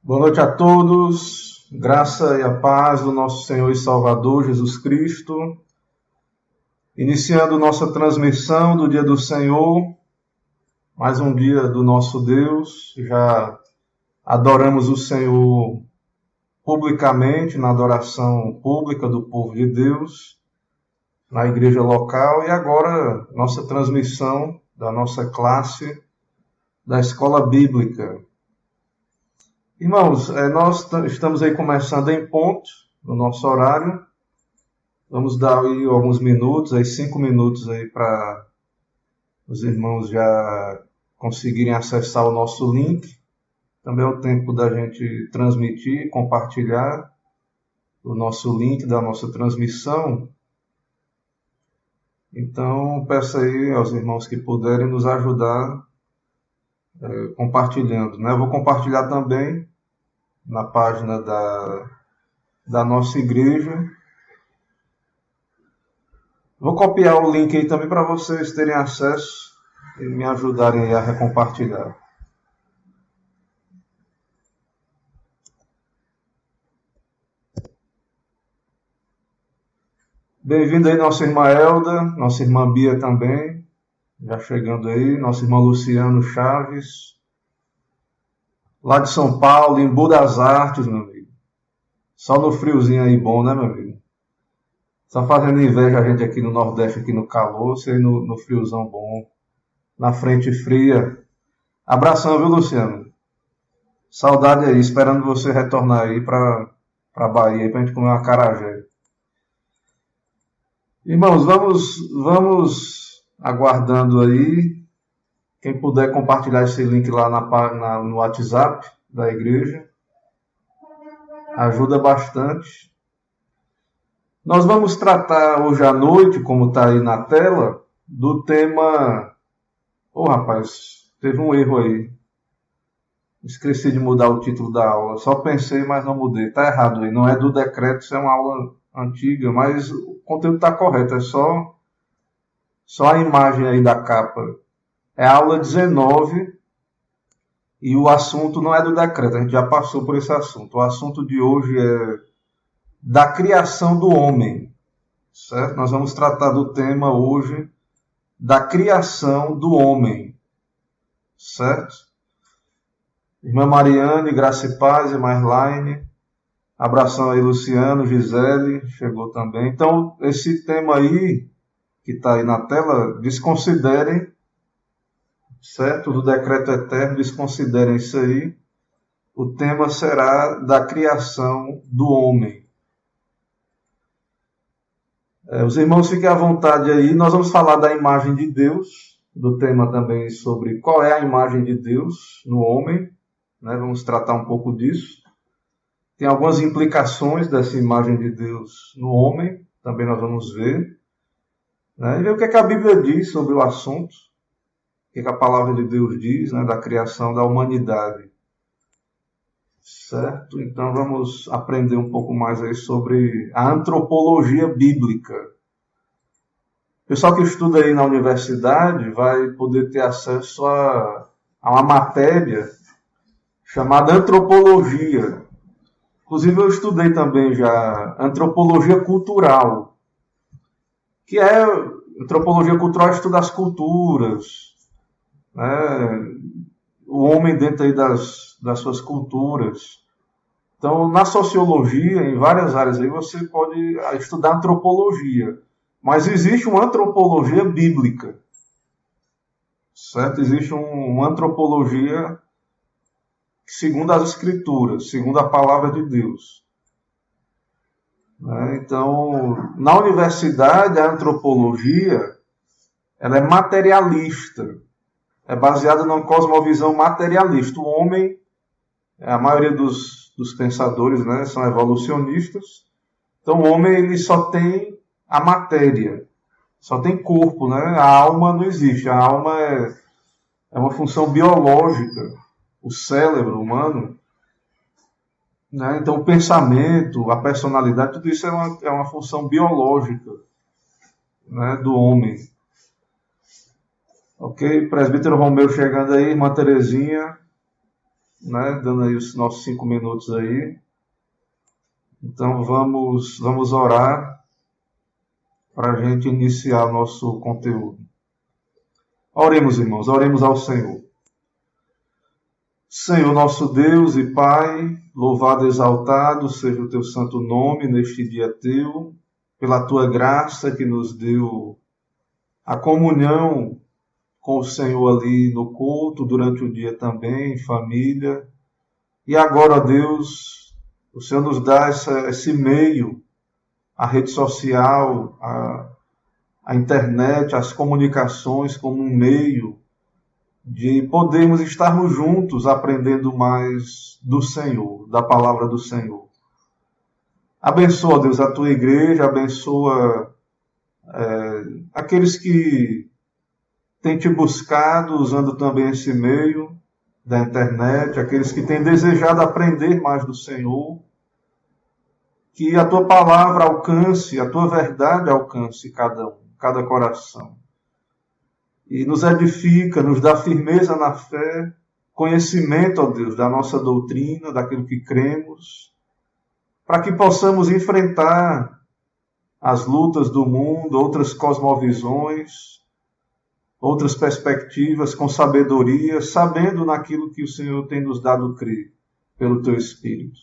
Boa noite a todos, graça e a paz do nosso Senhor e Salvador Jesus Cristo. Iniciando nossa transmissão do Dia do Senhor, mais um dia do nosso Deus. Já adoramos o Senhor publicamente, na adoração pública do povo de Deus, na igreja local, e agora nossa transmissão da nossa classe da Escola Bíblica. Irmãos, nós estamos aí começando em ponto, no nosso horário. Vamos dar aí alguns minutos, aí 5 minutos aí para os irmãos já conseguirem acessar o nosso link. Também é o tempo da gente transmitir, compartilhar o nosso link da nossa transmissão. Então, peço aí aos irmãos que puderem nos ajudar compartilhando, né? Eu vou compartilhar também na página da nossa igreja. Vou copiar o link aí também para vocês terem acesso e me ajudarem a recompartilhar. Bem-vindo aí nossa irmã Elda, nossa irmã Bia também, já chegando aí, nosso irmão Luciano Chaves, lá de São Paulo, em Boa das Artes, meu amigo. Só no friozinho aí bom, né, meu amigo? Só fazendo inveja a gente aqui no Nordeste, aqui no calor, você aí no friozão bom, na frente fria. Abração, viu, Luciano? Saudade aí, esperando você retornar aí pra Bahia, aí pra gente comer uma acarajé. Irmãos, vamos aguardando aí. Quem puder compartilhar esse link lá no WhatsApp da igreja, ajuda bastante. Nós vamos tratar hoje à noite, como está aí na tela, do tema... rapaz, teve um erro aí. Esqueci de mudar o título da aula. Só pensei, mas não mudei. Está errado aí. Não é do decreto, isso é uma aula antiga, mas o conteúdo está correto. É só a imagem aí da capa. É a aula 19 e o assunto não é do decreto. A gente já passou por esse assunto. O assunto de hoje é da criação do homem. Certo? Nós vamos tratar do tema hoje da criação do homem. Certo? Irmã Mariane, Graça e Paz, irmã Erlaine. Abração aí, Luciano, Gisele, chegou também. Então, esse tema aí, que está aí na tela, desconsiderem, certo? Do decreto eterno, desconsiderem isso aí. O tema será da criação do homem. Os irmãos fiquem à vontade aí. Nós vamos falar da imagem de Deus, do tema também sobre qual é a imagem de Deus no homem, né? Vamos tratar um pouco disso. Tem algumas implicações dessa imagem de Deus no homem, também nós vamos ver. Né? E ver o que é que a Bíblia diz sobre o assunto, o que é que a palavra de Deus diz, né, da criação da humanidade. Certo? Então vamos aprender um pouco mais aí sobre a antropologia bíblica. O pessoal que estuda aí na universidade vai poder ter acesso a uma matéria chamada antropologia. Inclusive eu estudei também já antropologia cultural, que é antropologia cultural, estuda as culturas, né? O homem dentro aí das suas culturas. Então, na sociologia, em várias áreas aí, você pode estudar antropologia. Mas existe uma antropologia bíblica. Certo? Existe uma antropologia segundo as Escrituras, segundo a palavra de Deus. Então, na universidade, a antropologia ela é materialista. É baseada numa cosmovisão materialista. O homem, a maioria dos pensadores, né, são evolucionistas. Então, o homem ele só tem a matéria, só tem corpo, né? A alma não existe. A alma é uma função biológica. O cérebro humano, né? Então o pensamento, a personalidade, tudo isso é uma função biológica, né, do homem. Ok, presbítero Romeu chegando aí, irmã Terezinha, né? Dando aí os nossos 5 minutos aí. Então vamos orar para a gente iniciar o nosso conteúdo. Oremos, irmãos, oremos ao Senhor. Senhor, nosso Deus e Pai, louvado e exaltado seja o teu santo nome neste dia teu, pela tua graça que nos deu a comunhão com o Senhor ali no culto, durante o dia também, em família. E agora, ó Deus, o Senhor nos dá esse meio, a rede social, a internet, as comunicações como um meio de podermos estarmos juntos aprendendo mais do Senhor, da palavra do Senhor. Abençoa, Deus, a tua igreja, abençoa aqueles que têm te buscado usando também esse meio da internet, aqueles que têm desejado aprender mais do Senhor, que a tua palavra alcance, a tua verdade alcance cada coração. E nos edifica, nos dá firmeza na fé, conhecimento, ó Deus, da nossa doutrina, daquilo que cremos, para que possamos enfrentar as lutas do mundo, outras cosmovisões, outras perspectivas com sabedoria, sabendo naquilo que o Senhor tem nos dado crer, pelo teu Espírito.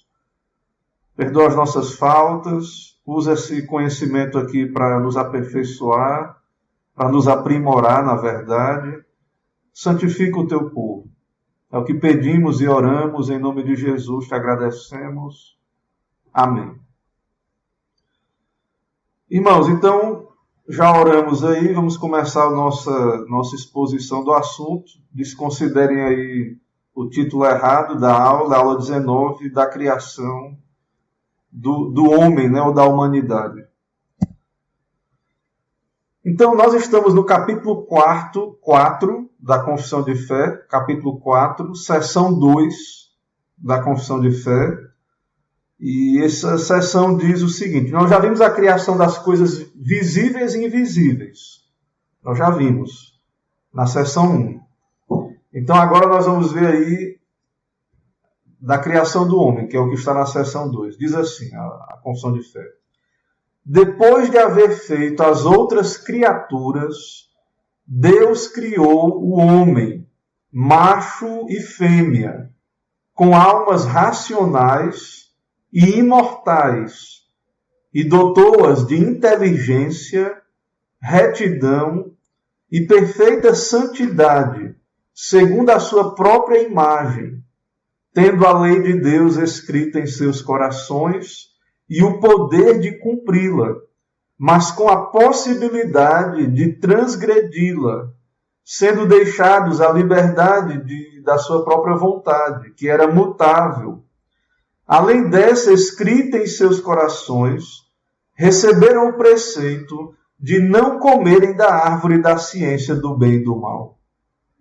Perdoa as nossas faltas, usa esse conhecimento aqui para nos aperfeiçoar, para nos aprimorar na verdade. Santifica o teu povo. É o que pedimos e oramos em nome de Jesus, te agradecemos. Amém. Irmãos, então, já oramos aí, vamos começar a nossa exposição do assunto. Desconsiderem aí o título errado da aula 19, da criação do homem, né, ou da humanidade. Então, nós estamos no capítulo 4 da Confissão de Fé, capítulo 4, seção 2 da Confissão de Fé. E essa seção diz o seguinte: nós já vimos a criação das coisas visíveis e invisíveis. Nós já vimos na seção 1. Então, agora nós vamos ver aí da criação do homem, que é o que está na seção 2. Diz assim a Confissão de Fé: depois de haver feito as outras criaturas, Deus criou o homem, macho e fêmea, com almas racionais e imortais, e dotou-as de inteligência, retidão e perfeita santidade, segundo a sua própria imagem, tendo a lei de Deus escrita em seus corações e o poder de cumpri-la, mas com a possibilidade de transgredi-la, sendo deixados à liberdade da sua própria vontade, que era mutável. Além dessa escrita em seus corações, receberam o preceito de não comerem da árvore da ciência do bem e do mal.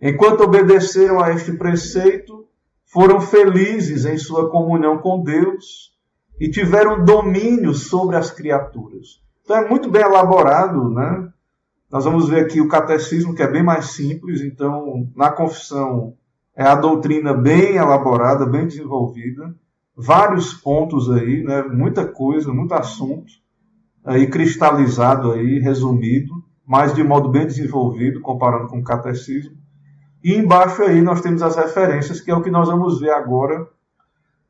Enquanto obedeceram a este preceito, foram felizes em sua comunhão com Deus e tiveram domínio sobre as criaturas. Então é muito bem elaborado, né? Nós vamos ver aqui o catecismo, que é bem mais simples. Então, na confissão, é a doutrina bem elaborada, bem desenvolvida. Vários pontos aí, né? Muita coisa, muito assunto aí cristalizado, aí, resumido, mas de modo bem desenvolvido, comparando com o catecismo. E embaixo aí nós temos as referências, que é o que nós vamos ver agora,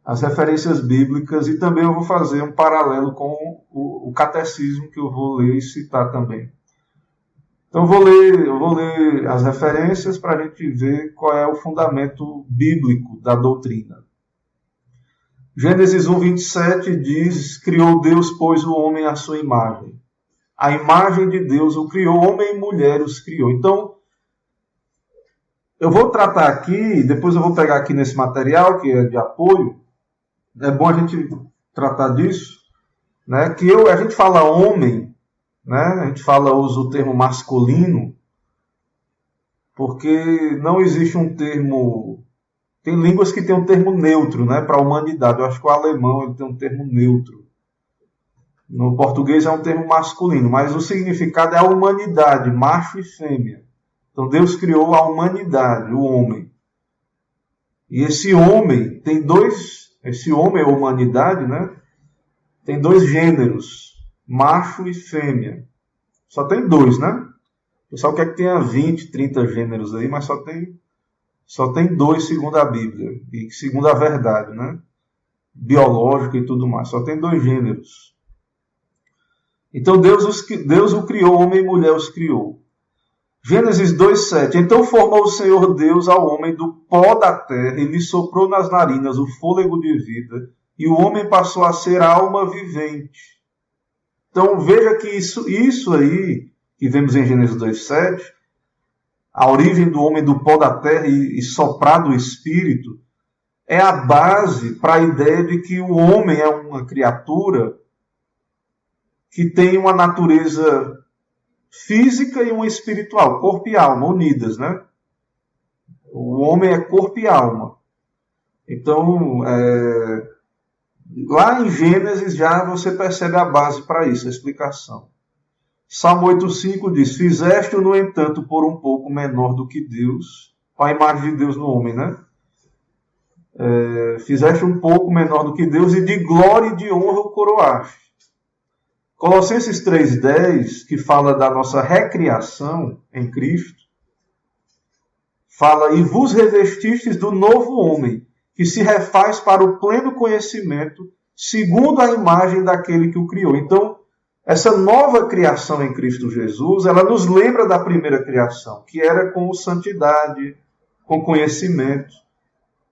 as referências bíblicas, e também eu vou fazer um paralelo com o catecismo, que eu vou ler e citar também. Então eu vou ler as referências para a gente ver qual é o fundamento bíblico da doutrina. Gênesis 1, 27 diz: criou Deus, pois, o homem à sua imagem. A imagem de Deus o criou, homem e mulher os criou. Então, eu vou tratar aqui, depois eu vou pegar aqui nesse material, que é de apoio. É bom a gente tratar disso, né? Que a gente fala homem, né? A gente usa o termo masculino, porque não existe um termo. Tem línguas que têm um termo neutro, né, para a humanidade. Eu acho que o alemão ele tem um termo neutro. No português é um termo masculino, mas o significado é a humanidade, macho e fêmea. Então Deus criou a humanidade, o homem. E esse homem tem esse homem é a humanidade, né? Tem dois gêneros, macho e fêmea. Só tem dois, né? O pessoal quer que tenha 20, 30 gêneros aí, mas só tem dois segundo a Bíblia, e segundo a verdade, né? Biológica e tudo mais. Só tem dois gêneros. Então Deus o criou, homem e mulher os criou. Gênesis 2:7. Então formou o Senhor Deus ao homem do pó da terra e lhe soprou nas narinas o fôlego de vida, e o homem passou a ser alma vivente. Então veja que isso aí, que vemos em Gênesis 2:7, a origem do homem do pó da terra e soprado o espírito, é a base para a ideia de que o homem é uma criatura que tem uma natureza física e uma espiritual, corpo e alma, unidas, né? O homem é corpo e alma. Então, lá em Gênesis já você percebe a base para isso, a explicação. Salmo 8,5 diz: Fizeste-o, no entanto, por um pouco menor do que Deus, a imagem de Deus no homem, né? Fizeste um pouco menor do que Deus e de glória e de honra o coroaste. Colossenses 3,10, que fala da nossa recriação em Cristo, fala: E vos revestistes do novo homem, que se refaz para o pleno conhecimento, segundo a imagem daquele que o criou. Então, essa nova criação em Cristo Jesus, ela nos lembra da primeira criação, que era com santidade, com conhecimento.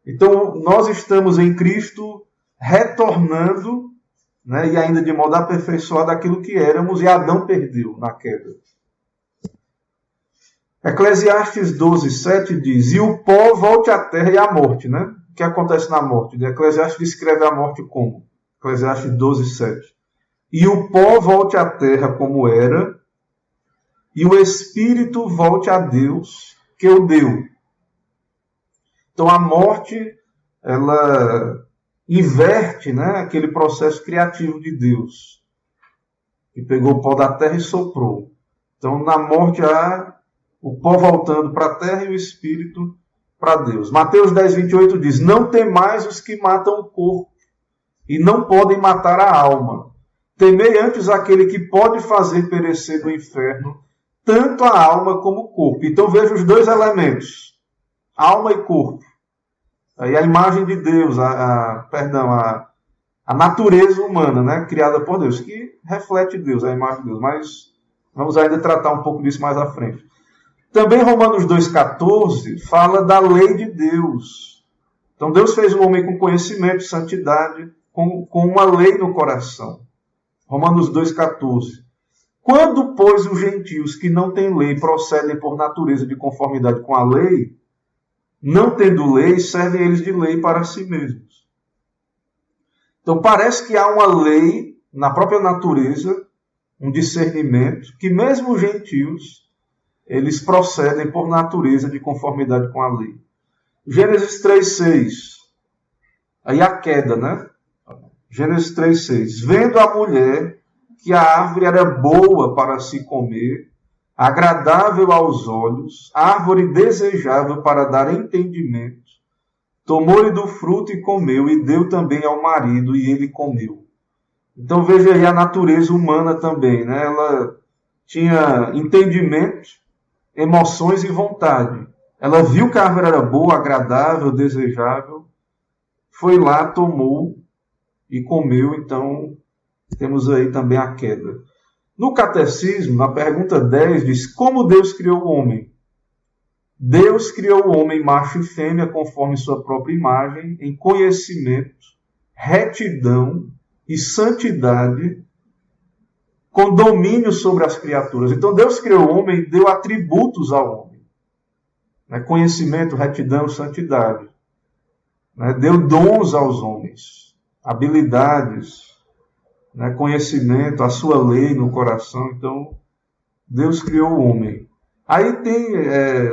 Então, nós estamos em Cristo retornando, né, e ainda de modo aperfeiçoado aquilo que éramos, e Adão perdeu na queda. Eclesiastes 12:7 diz: E o pó volte à terra e à morte, né? O que acontece na morte? Eclesiastes descreve a morte como? Eclesiastes 12:7. E o pó volte à terra como era, e o espírito volte a Deus que o deu. Então a morte, ela inverte, né, aquele processo criativo de Deus, que pegou o pó da terra e soprou. Então na morte há o pó voltando para a terra e o espírito para Deus. Mateus 10:28 diz: Não temais os que matam o corpo e não podem matar a alma. Temei antes aquele que pode fazer perecer no inferno tanto a alma como o corpo. Então veja os dois elementos, alma e corpo. Aí a imagem de Deus, a natureza humana, né, criada por Deus, que reflete Deus, a imagem de Deus. Mas vamos ainda tratar um pouco disso mais à frente. Também Romanos 2,14 fala da lei de Deus. Então Deus fez o homem com conhecimento, santidade, com uma lei no coração. Romanos 2,14. Quando, pois, os gentios que não têm lei procedem por natureza de conformidade com a lei, não tendo lei, servem eles de lei para si mesmos. Então parece que há uma lei na própria natureza, um discernimento, que mesmo os gentios, eles procedem por natureza de conformidade com a lei. Gênesis 3,6. Aí a queda, né? Gênesis 3,6. Vendo a mulher que a árvore era boa para se comer, agradável aos olhos, árvore desejável para dar entendimento, tomou-lhe do fruto e comeu, e deu também ao marido, e ele comeu. Então veja aí a natureza humana também, né? Ela tinha entendimento, emoções e vontade. Ela viu que a árvore era boa, agradável, desejável, foi lá, tomou e comeu. Então temos aí também a queda. No Catecismo, na pergunta 10, diz: Como Deus criou o homem? Deus criou o homem macho e fêmea conforme sua própria imagem, em conhecimento, retidão e santidade, com domínio sobre as criaturas. Então Deus criou o homem e deu atributos ao homem. Conhecimento, retidão, santidade. Deu dons aos homens, habilidades, conhecimento, a sua lei no coração. Então Deus criou o homem. Aí tem,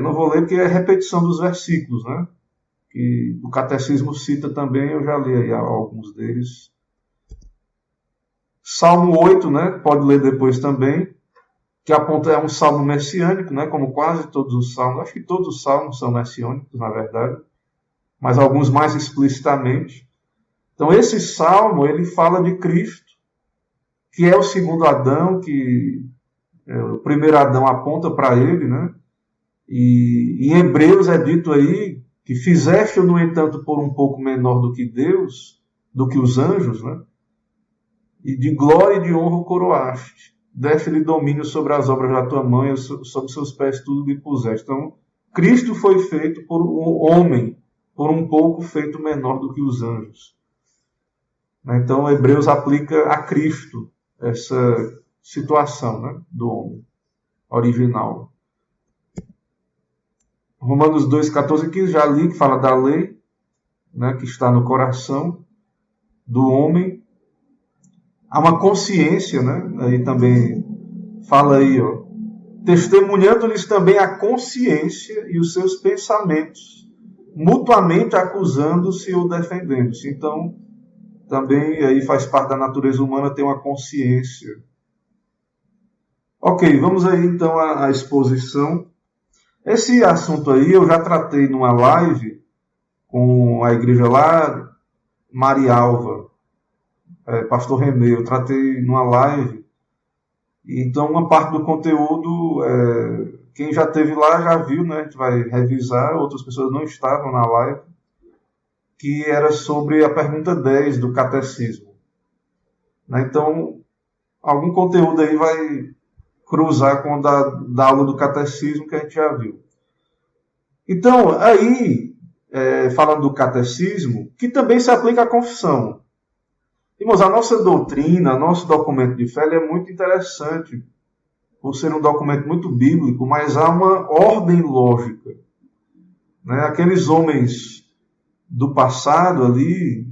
não vou ler porque é repetição dos versículos, né? Que o Catecismo cita também, eu já li aí alguns deles. Salmo 8, né? Pode ler depois também, que aponta, é um salmo messiânico, né? Como quase todos os salmos. Acho que todos os salmos são messiânicos, na verdade. mas alguns mais explicitamente. Então esse salmo, ele fala de Cristo, que é o segundo Adão, que o primeiro Adão aponta para ele, né? E em Hebreus é dito aí que fizeste-o, no entanto, por um pouco menor do que Deus, do que os anjos, né? E de glória e de honra o coroaste. Deste-lhe domínio sobre as obras da tua mão e sobre seus pés tudo lhe puseste. Então, Cristo foi feito por um homem, por um pouco feito menor do que os anjos. Então, Hebreus aplica a Cristo essa situação, né, do homem original. Romanos 2, 14 e 15, já li, que fala da lei, né, que está no coração do homem. Há uma consciência, né? Aí também fala aí, ó, testemunhando-lhes também a consciência e os seus pensamentos, mutuamente acusando-se ou defendendo-se. Então, também aí faz parte da natureza humana ter uma consciência. Ok, vamos aí então à exposição. Esse assunto aí eu já tratei numa live com a igreja lá, Marialva, pastor Renê, eu tratei numa live. Então, uma parte do conteúdo, quem já esteve lá já viu, né? A gente vai revisar, outras pessoas não estavam na live, que era sobre a pergunta 10 do catecismo. Então, algum conteúdo aí vai cruzar com o da aula do catecismo que a gente já viu. Então, aí, falando do catecismo, que também se aplica à confissão. Irmãos, a nossa doutrina, nosso documento de fé, ele é muito interessante, por ser um documento muito bíblico, mas há uma ordem lógica. Né? Aqueles homens do passado ali,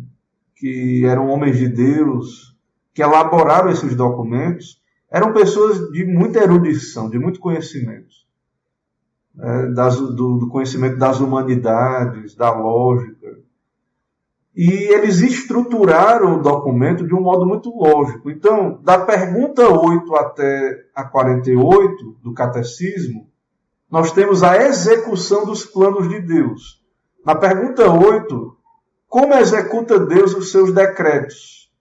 que eram homens de Deus, que elaboraram esses documentos, eram pessoas de muita erudição, de muito conhecimento. Do conhecimento das humanidades, da lógica. E eles estruturaram o documento de um modo muito lógico. Então, da pergunta 8 até a 48 do catecismo, nós temos a execução dos planos de Deus. Na pergunta 8, como executa Deus os seus decretos?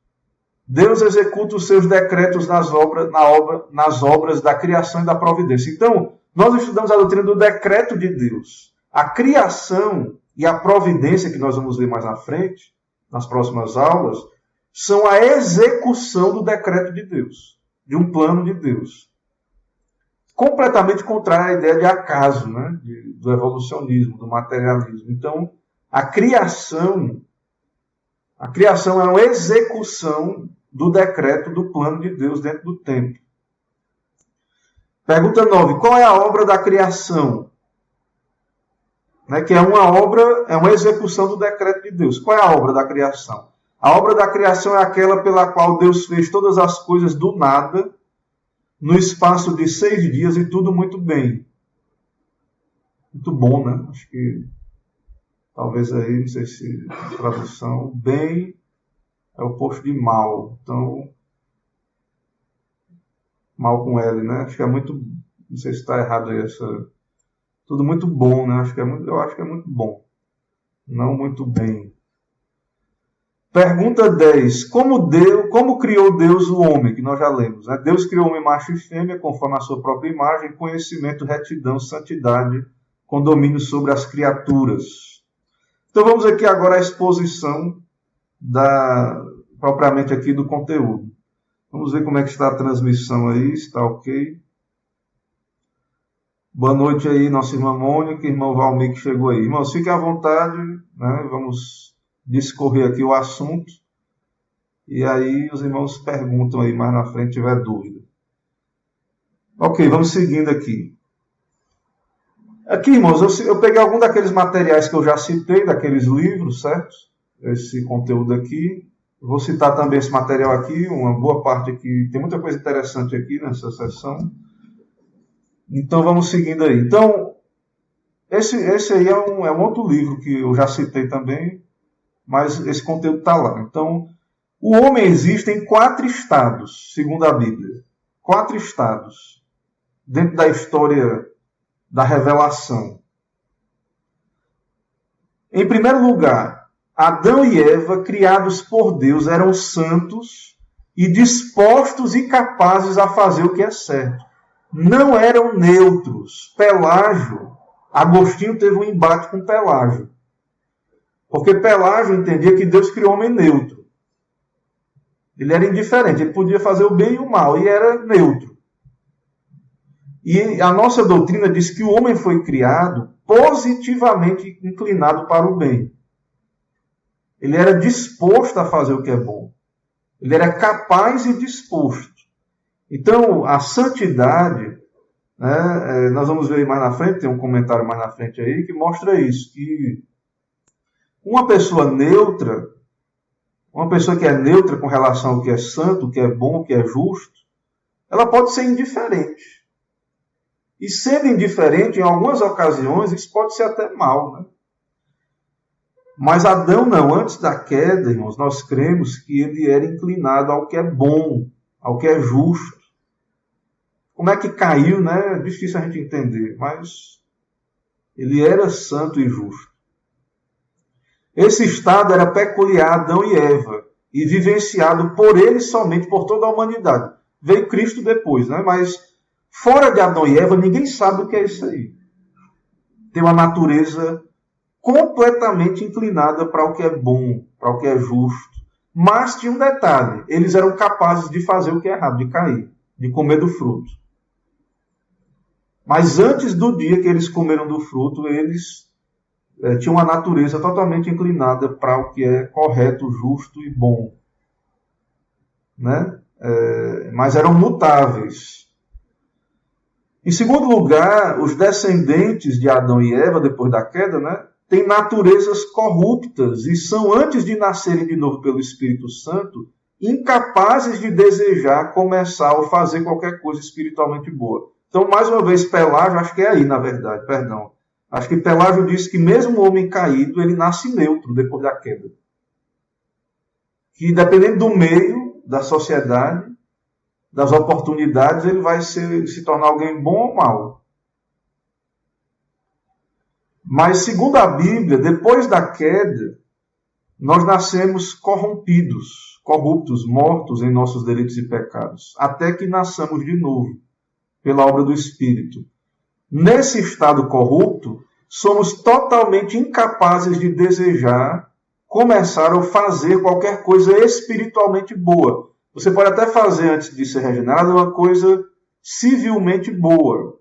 Deus executa os seus decretos nas obras da criação e da providência. Então, nós estudamos a doutrina do decreto de Deus. A criação e a providência, que nós vamos ver mais à frente, nas próximas aulas, são a execução do decreto de Deus, de um plano de Deus. Completamente contrária à ideia de acaso, né? Do evolucionismo, do materialismo. Então, a criação é uma execução do decreto, do plano de Deus dentro do tempo. Pergunta 9. Qual é a obra da criação? Que é uma execução do decreto de Deus. Qual é a obra da criação? A obra da criação é aquela pela qual Deus fez todas as coisas do nada, no espaço de 6 dias, e tudo muito bem. Muito bom, né? Acho que talvez aí, não sei se a tradução, bem é o oposto de mal. Então, mal com L, né? Acho que é muito, não sei se está errado aí essa... Tudo muito bom, né? Eu acho que é muito bom. Não muito bem. Pergunta 10. Como criou Deus o homem? Que nós já lemos. Né? Deus criou o homem macho e fêmea, conforme a sua própria imagem, conhecimento, retidão, santidade, com domínio sobre as criaturas. Então vamos aqui agora à exposição propriamente aqui do conteúdo. Vamos ver como é que está a transmissão aí, está ok. Boa noite aí, nossa irmã Mônica, irmão Valmir que chegou aí. Irmãos, fiquem à vontade, né? Vamos discorrer aqui o assunto. E aí os irmãos perguntam aí mais na frente, se tiver dúvida. Ok, vamos seguindo aqui. Aqui, irmãos, eu peguei algum daqueles materiais que eu já citei, daqueles livros, certo? Esse conteúdo aqui. Vou citar também esse material aqui, uma boa parte aqui. Tem muita coisa interessante aqui nessa sessão. Então, vamos seguindo aí. Então, esse aí é um outro livro que eu já citei também, mas esse conteúdo está lá. Então, o homem existe em 4 estados, segundo a Bíblia. 4 estados, dentro da história da revelação. Em primeiro lugar, Adão e Eva, criados por Deus, eram santos e dispostos e capazes a fazer o que é certo. Não eram neutros. Pelágio, Agostinho teve um embate com Pelágio. Porque Pelágio entendia que Deus criou um homem neutro. Ele era indiferente, ele podia fazer o bem e o mal, e era neutro. E a nossa doutrina diz que o homem foi criado positivamente inclinado para o bem. Ele era disposto a fazer o que é bom. Ele era capaz e disposto. Então, a santidade, né, nós vamos ver mais na frente, tem um comentário mais na frente aí, que mostra isso, que uma pessoa neutra, uma pessoa que é neutra com relação ao que é santo, o que é bom, o que é justo, ela pode ser indiferente. E sendo indiferente, em algumas ocasiões, isso pode ser até mal, né? Mas Adão não. Antes da queda, irmãos, nós cremos que ele era inclinado ao que é bom, ao que é justo. Como é que caiu, né? É difícil a gente entender, mas ele era santo e justo. Esse estado era peculiar a Adão e Eva e vivenciado por eles somente, por toda a humanidade. Veio Cristo depois, né? Mas fora de Adão e Eva, ninguém sabe o que é isso aí. Tem uma natureza completamente inclinada para o que é bom, para o que é justo. Mas tinha um detalhe, eles eram capazes de fazer o que é errado, de cair, de comer do fruto. Mas antes do dia que eles comeram do fruto, eles tinham uma natureza totalmente inclinada para o que é correto, justo e bom. Né? Mas eram mutáveis. Em segundo lugar, os descendentes de Adão e Eva, depois da queda, né, têm naturezas corruptas e são, antes de nascerem de novo pelo Espírito Santo, incapazes de desejar começar ou fazer qualquer coisa espiritualmente boa. Então, mais uma vez, Pelágio, acho que é aí, na verdade, perdão. Acho que Pelágio diz que mesmo o homem caído, ele nasce neutro depois da queda. Que dependendo do meio, da sociedade, das oportunidades, ele vai se tornar alguém bom ou mal. Mas, segundo a Bíblia, depois da queda, nós nascemos corruptos, mortos em nossos delitos e pecados, até que nasçamos de novo, pela obra do Espírito. Nesse estado corrupto, somos totalmente incapazes de desejar, começar ou fazer qualquer coisa espiritualmente boa. Você pode até fazer, antes de ser regenerado, uma coisa civilmente boa.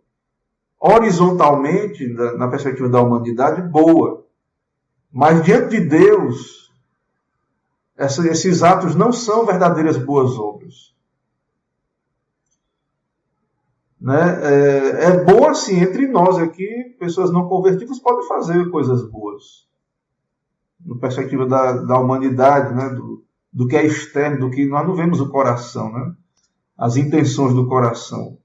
Horizontalmente, na perspectiva da humanidade, boa. Mas diante de Deus, esses atos não são verdadeiras boas obras. Né? É bom assim, entre nós aqui, pessoas não convertidas podem fazer coisas boas. Na perspectiva da humanidade, né? Do que é externo, do que nós não vemos o coração, né? As intenções do coração.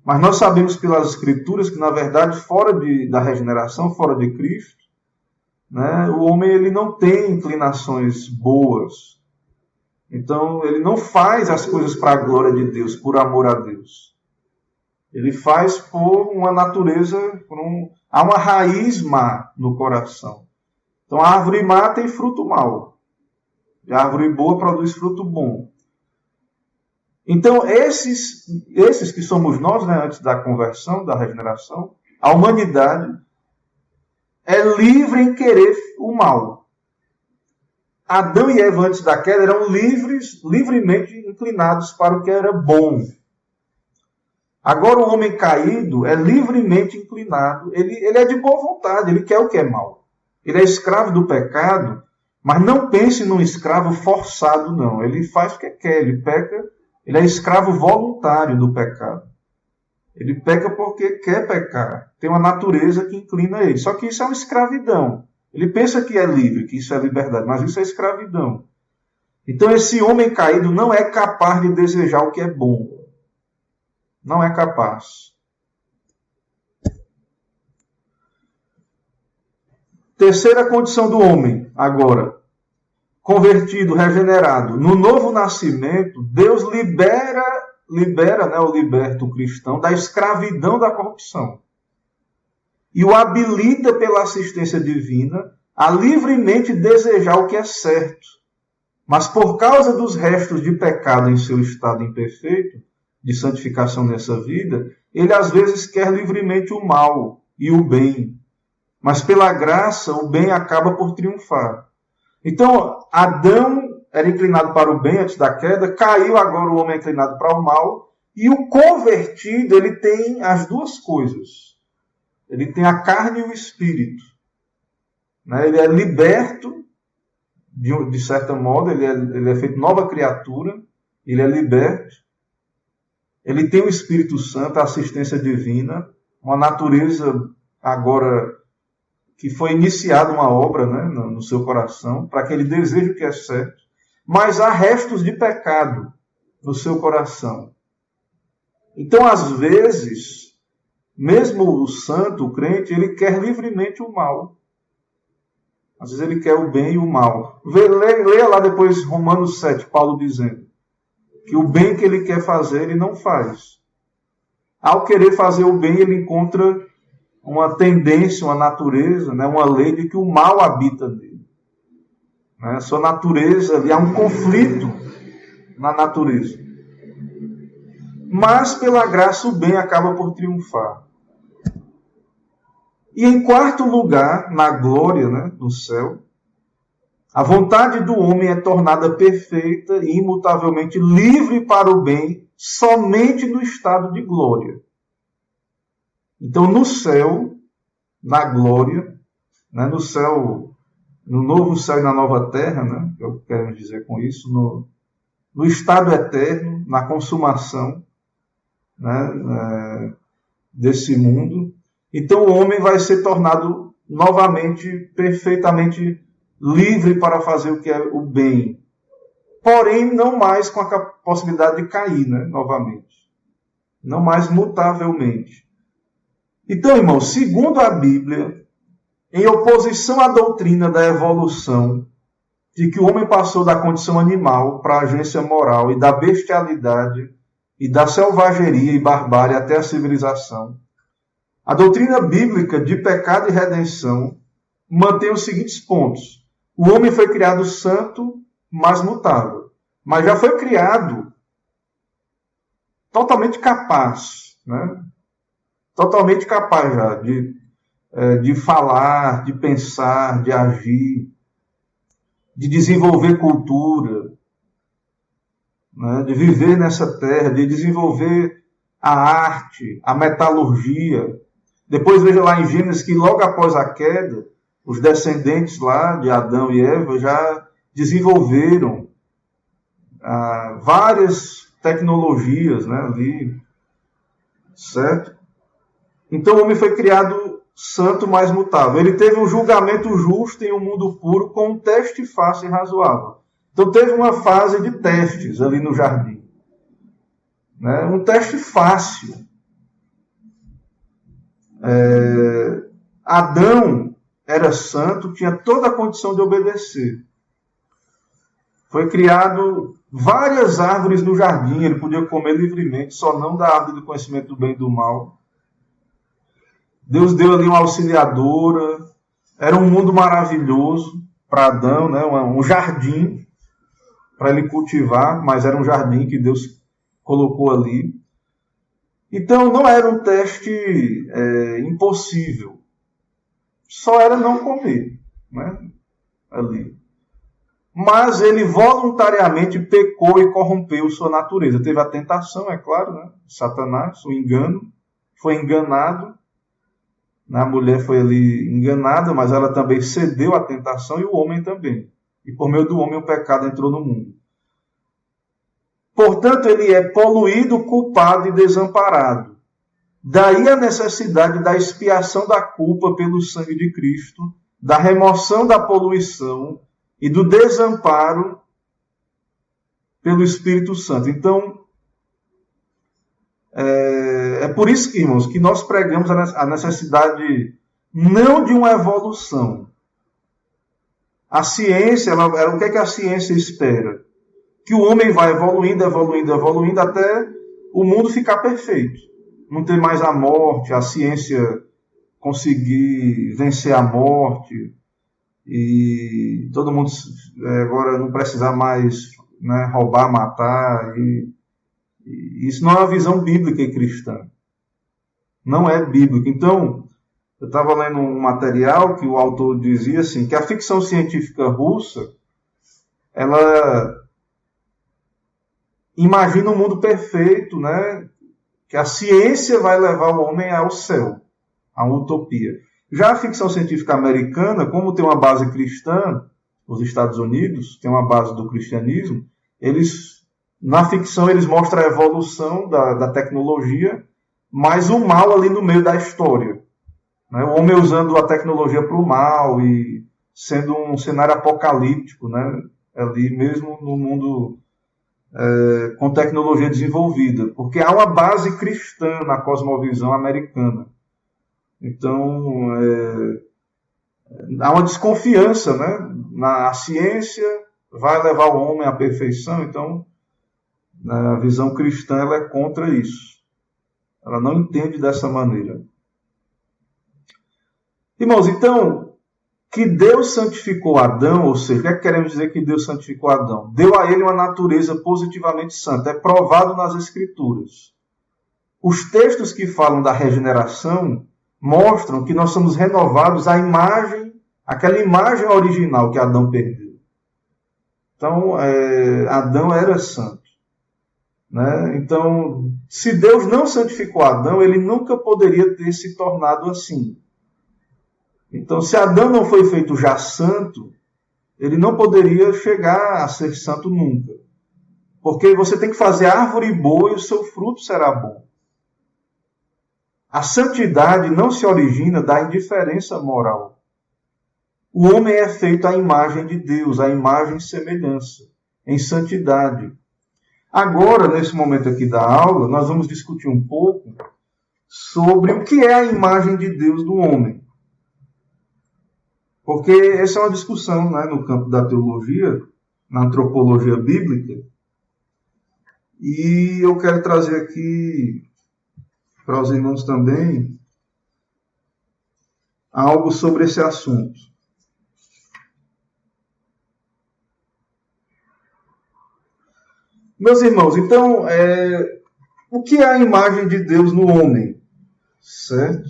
Mas nós sabemos pelas Escrituras que, na verdade, fora da regeneração, fora de Cristo, né, o homem ele não tem inclinações boas. Então, ele não faz as coisas para a glória de Deus, por amor a Deus. Ele faz por uma natureza, há uma raiz má no coração. Então, a árvore má tem fruto mau. E a árvore boa produz fruto bom. Então, esses que somos nós, né, antes da conversão, da regeneração, a humanidade é livre em querer o mal. Adão e Eva, antes da queda, eram livremente inclinados para o que era bom. Agora, o homem caído é livremente inclinado. Ele é de boa vontade, ele quer o que é mal. Ele é escravo do pecado, mas não pense num escravo forçado, não. Ele faz o que quer, ele peca, ele é escravo voluntário do pecado. Ele peca porque quer pecar. Tem uma natureza que inclina ele. Só que isso é uma escravidão. Ele pensa que é livre, que isso é liberdade, mas isso é escravidão. Então esse homem caído não é capaz de desejar o que é bom. Não é capaz. Terceira condição do homem, agora. Convertido, regenerado. No novo nascimento, Deus libera, né, ou liberta o cristão da escravidão da corrupção. e o habilita pela assistência divina a livremente desejar o que é certo. Mas por causa dos restos de pecado em seu estado imperfeito, de santificação nessa vida, ele às vezes quer livremente o mal e o bem. Mas pela graça, o bem acaba por triunfar. Então, Adão era inclinado para o bem antes da queda, caiu, agora o homem é inclinado para o mal, e o convertido, ele tem as duas coisas. Ele tem a carne e o espírito. Ele é liberto, de certa modo, ele é feito nova criatura, ele é liberto, ele tem o Espírito Santo, a assistência divina, uma natureza agora que foi iniciada uma obra, né, no seu coração, para que ele deseje o que é certo, mas há restos de pecado no seu coração. Então, às vezes, mesmo o santo, o crente, ele quer livremente o mal. Às vezes ele quer o bem e o mal. Leia lá depois Romanos 7, Paulo dizendo que o bem que ele quer fazer, ele não faz. Ao querer fazer o bem, ele encontra uma tendência, uma natureza, né, uma lei de que o mal habita nele. Né? Sua natureza, ali há um conflito na natureza. Mas, pela graça, o bem acaba por triunfar. E em quarto lugar, na glória, né, do céu, a vontade do homem é tornada perfeita e imutavelmente livre para o bem somente no estado de glória. Então, no céu, na glória, né, no céu, no novo céu e na nova terra, né, que eu quero dizer com isso, no estado eterno, na consumação, né, desse mundo, então o homem vai ser tornado novamente, perfeitamente livre para fazer o que é o bem. Porém, não mais com a possibilidade de cair, né, novamente. Não mais mutavelmente. Então, irmãos, segundo a Bíblia, em oposição à doutrina da evolução, de que o homem passou da condição animal para a agência moral e da bestialidade e da selvageria e barbárie até a civilização, a doutrina bíblica de pecado e redenção mantém os seguintes pontos. O homem foi criado santo, mas mutável. Mas já foi criado totalmente capaz, né? Totalmente capaz já de falar, de pensar, de agir, de desenvolver cultura, né? De viver nessa terra, de desenvolver a arte, a metalurgia. Depois veja lá em Gênesis que logo após a queda, os descendentes lá de Adão e Eva já desenvolveram várias tecnologias, né, ali, certo? Então o homem foi criado santo, mas mutável. Ele teve um julgamento justo em um mundo puro com um teste fácil e razoável. Então teve uma fase de testes ali no jardim. Né? Um teste fácil. Adão era santo, tinha toda a condição de obedecer. Foi criado várias árvores no jardim, ele podia comer livremente, só não da árvore do conhecimento do bem e do mal. Deus deu ali uma auxiliadora, era um mundo maravilhoso para Adão, né? Um jardim para ele cultivar, mas era um jardim que Deus colocou ali. Então não era um teste impossível, só era não comer, né? Ali. Mas ele voluntariamente pecou e corrompeu sua natureza. Teve a tentação, é claro, né? Satanás, o engano, foi enganado. A mulher foi ali enganada, mas ela também cedeu à tentação e o homem também. E por meio do homem o pecado entrou no mundo. Portanto, ele é poluído, culpado e desamparado. Daí a necessidade da expiação da culpa pelo sangue de Cristo, da remoção da poluição e do desamparo pelo Espírito Santo. Então, é por isso, que, irmãos, que nós pregamos a necessidade não de uma evolução. A ciência, o que é que a ciência espera? Que o homem vai evoluindo, evoluindo, evoluindo até o mundo ficar perfeito. Não ter mais a morte, a ciência conseguir vencer a morte e todo mundo agora não precisar mais, né, roubar, matar. E isso não é uma visão bíblica e cristã. Não é bíblica. Então, eu estava lendo um material que o autor dizia assim, que a ficção científica russa, ela imagina um mundo perfeito, né? Que a ciência vai levar o homem ao céu, a uma utopia. Já a ficção científica americana, como tem uma base cristã, os Estados Unidos tem uma base do cristianismo, na ficção eles mostram a evolução da tecnologia, mas o mal ali no meio da história. Né? O homem usando a tecnologia para o mal e sendo um cenário apocalíptico, né? Ali mesmo no mundo com tecnologia desenvolvida, porque há uma base cristã na cosmovisão americana. Então, há uma desconfiança, né? A ciência vai levar o homem à perfeição, então a visão cristã ela é contra isso. Ela não entende dessa maneira. Irmãos, então, que Deus santificou Adão, ou seja, o que é que queremos dizer que Deus santificou Adão? Deu a ele uma natureza positivamente santa, é provado nas Escrituras. Os textos que falam da regeneração mostram que nós somos renovados à imagem, aquela imagem original que Adão perdeu. Então, Adão era santo. Né? Então, se Deus não santificou Adão, ele nunca poderia ter se tornado assim. Então, se Adão não foi feito já santo, ele não poderia chegar a ser santo nunca. Porque você tem que fazer árvore boa e o seu fruto será bom. A santidade não se origina da indiferença moral. O homem é feito à imagem de Deus, à imagem e semelhança, em santidade. Agora, nesse momento aqui da aula, nós vamos discutir um pouco sobre o que é a imagem de Deus do homem. Porque essa é uma discussão, né, no campo da teologia, na antropologia bíblica. E eu quero trazer aqui para os irmãos também algo sobre esse assunto. Meus irmãos, então, o que é a imagem de Deus no homem? Certo?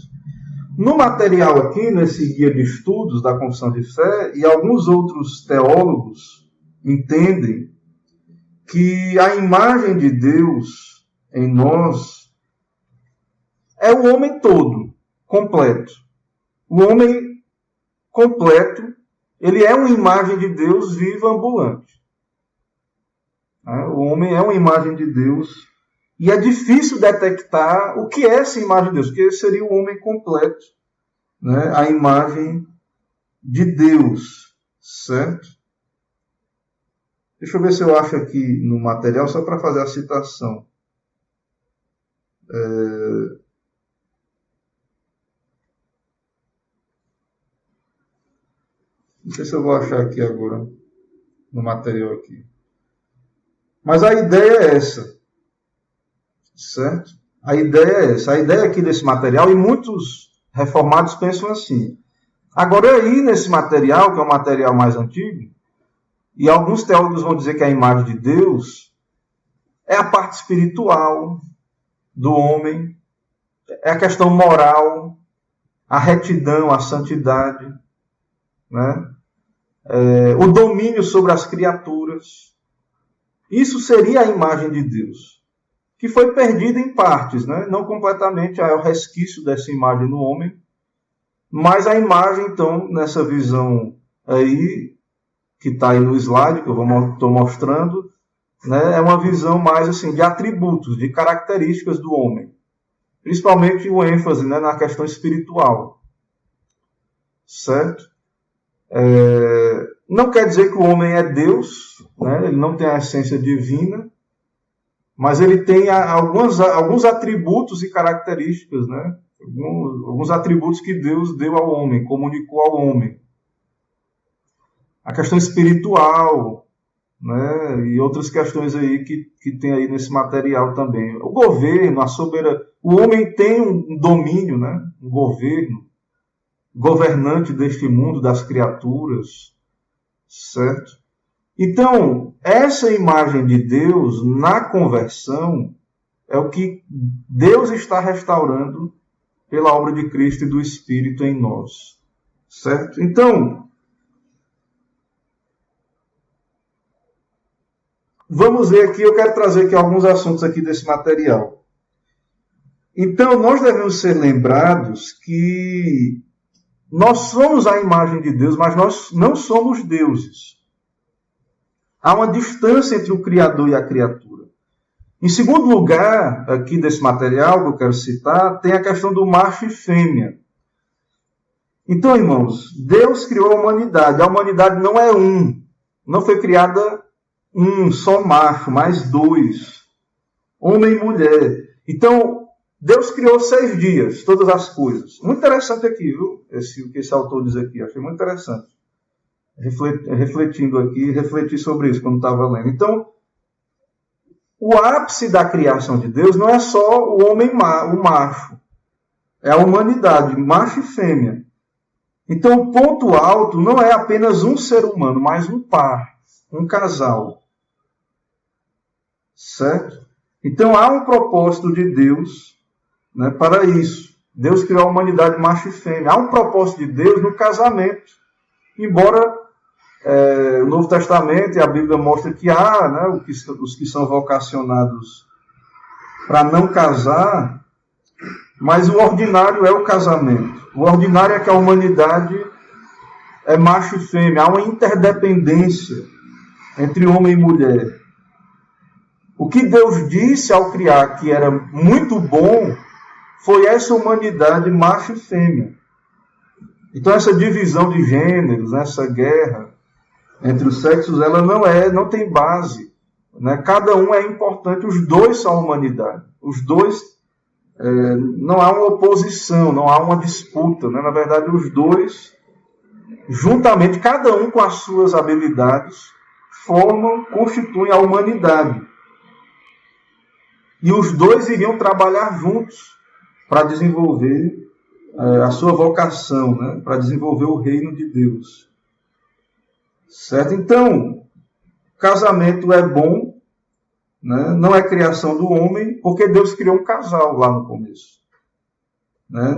No material aqui, nesse guia de estudos da Confissão de Fé, e alguns outros teólogos entendem que a imagem de Deus em nós é o homem todo, completo. O homem completo, ele é uma imagem de Deus viva, ambulante. O homem é uma imagem de Deus. E é difícil detectar o que é essa imagem de Deus, porque seria o homem completo, né? A imagem de Deus, certo? Deixa eu ver se eu acho aqui no material, só para fazer a citação. Não sei se eu vou achar aqui agora, no material aqui. Mas a ideia é essa. Certo? A ideia é essa. A ideia aqui desse material, e muitos reformados pensam assim. Agora aí, nesse material, que é um material mais antigo, e alguns teólogos vão dizer que a imagem de Deus é a parte espiritual do homem, é a questão moral, a retidão, a santidade, né? O domínio sobre as criaturas. Isso seria a imagem de Deus, que foi perdida em partes, né? Não completamente, é o resquício dessa imagem no homem, mas a imagem, então, nessa visão aí, que está aí no slide, que eu estou mostrando, né? É uma visão mais assim, de atributos, de características do homem, principalmente o ênfase, né, na questão espiritual, certo? Não quer dizer que o homem é Deus, né? Ele não tem a essência divina, mas ele tem alguns atributos e características, né? Alguns atributos que Deus deu ao homem, comunicou ao homem. A questão espiritual, né? E outras questões aí que tem aí nesse material também. O governo, a soberania. O homem tem um domínio, né? Um governo. governante deste mundo, das criaturas, certo? Então, essa imagem de Deus na conversão é o que Deus está restaurando pela obra de Cristo e do Espírito em nós, certo? Então, vamos ver aqui, eu quero trazer aqui alguns assuntos aqui desse material. Então, nós devemos ser lembrados que nós somos a imagem de Deus, mas nós não somos deuses. Há uma distância entre o Criador e a criatura. Em segundo lugar, aqui desse material que eu quero citar, tem a questão do macho e fêmea. Então, irmãos, Deus criou a humanidade. A humanidade não é um. Não foi criada um só macho, mas dois. Homem e mulher. Então, Deus criou 6 dias, todas as coisas. Muito interessante aqui, viu? O que esse autor diz aqui. Achei muito interessante. Refletindo aqui, refleti sobre isso quando estava lendo. Então, o ápice da criação de Deus não é só o homem, o macho. É a humanidade, macho e fêmea. Então, o ponto alto não é apenas um ser humano, mas um par, um casal. Certo? Então, há um propósito de Deus, né, para isso. Deus criou a humanidade macho e fêmea. Há um propósito de Deus no casamento. Embora o Novo Testamento e a Bíblia mostra que há, né, os que são vocacionados para não casar, mas o ordinário é o casamento. O ordinário é que a humanidade é macho e fêmea. Há uma interdependência entre homem e mulher. O que Deus disse ao criar que era muito bom foi essa humanidade macho e fêmea. Então essa divisão de gêneros, essa guerra entre os sexos, ela não tem base. Né? Cada um é importante, os dois são a humanidade. Os dois, não há uma oposição, não há uma disputa. Né? Na verdade, os dois, juntamente, cada um com as suas habilidades, constituem a humanidade. E os dois iriam trabalhar juntos para desenvolver a sua vocação, né? Para desenvolver o reino de Deus. Certo? Então, casamento é bom, né? Não é criação do homem, porque Deus criou um casal lá no começo. Né?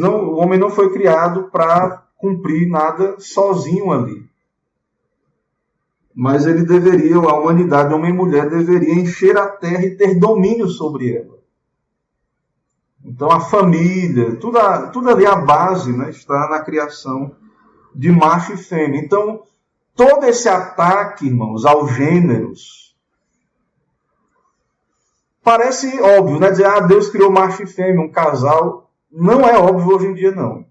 O homem não foi criado para cumprir nada sozinho ali. Mas ele deveria, a humanidade, homem e mulher, deveria encher a terra e ter domínio sobre ela. Então a família, tudo ali, a base, né, está na criação de macho e fêmea. Então, todo esse ataque, irmãos, aos gêneros, parece óbvio, né? Dizer, Deus criou macho e fêmea, um casal. Não é óbvio hoje em dia, não.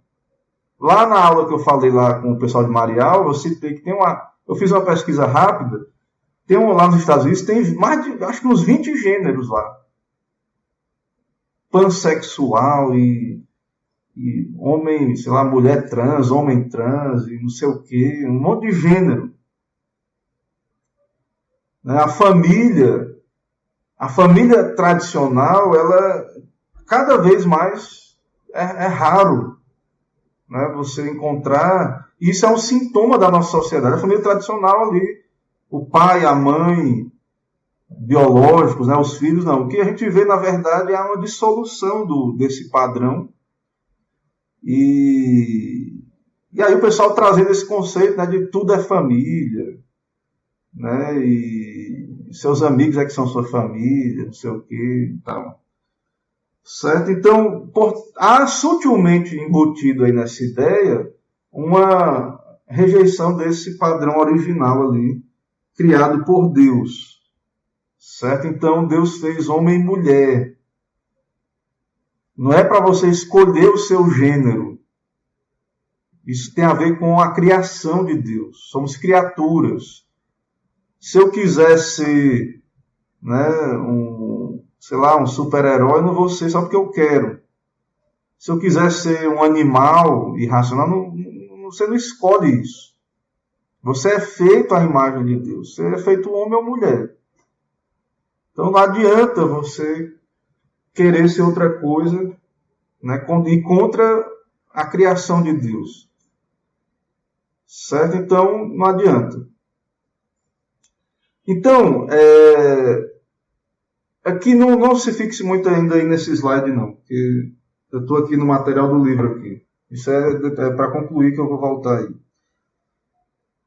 Lá na aula que eu falei lá com o pessoal de Marial, eu citei que eu fiz uma pesquisa rápida, lá nos Estados Unidos, tem mais de, acho que uns 20 gêneros lá. Pansexual e homem, sei lá, mulher trans, homem trans, e não sei o quê, um monte de gênero. A família tradicional, ela cada vez mais é raro, né, você encontrar. Isso é um sintoma da nossa sociedade. A família tradicional ali, o pai, a mãe, biológicos, né, os filhos, não. O que a gente vê, na verdade, é uma dissolução desse padrão. E aí o pessoal trazendo esse conceito, né, de tudo é família, né, e seus amigos é que são sua família, não sei o quê e tal. Certo? Então, há sutilmente embutido aí nessa ideia uma rejeição desse padrão original ali, criado por Deus. Certo? Então, Deus fez homem e mulher. Não é para você escolher o seu gênero. Isso tem a ver com a criação de Deus. Somos criaturas. Se eu quiser ser, né, um super-herói, eu não vou ser só porque eu quero. Se eu quiser ser um animal irracional, você não escolhe isso. Você é feito à imagem de Deus. Você é feito homem ou mulher. Então não adianta você querer ser outra coisa, né, ir contra a criação de Deus. Certo? Então, não adianta. Então, aqui não se fixe muito ainda aí nesse slide, não. Porque eu estou aqui no material do livro aqui. Isso é para concluir que eu vou voltar aí.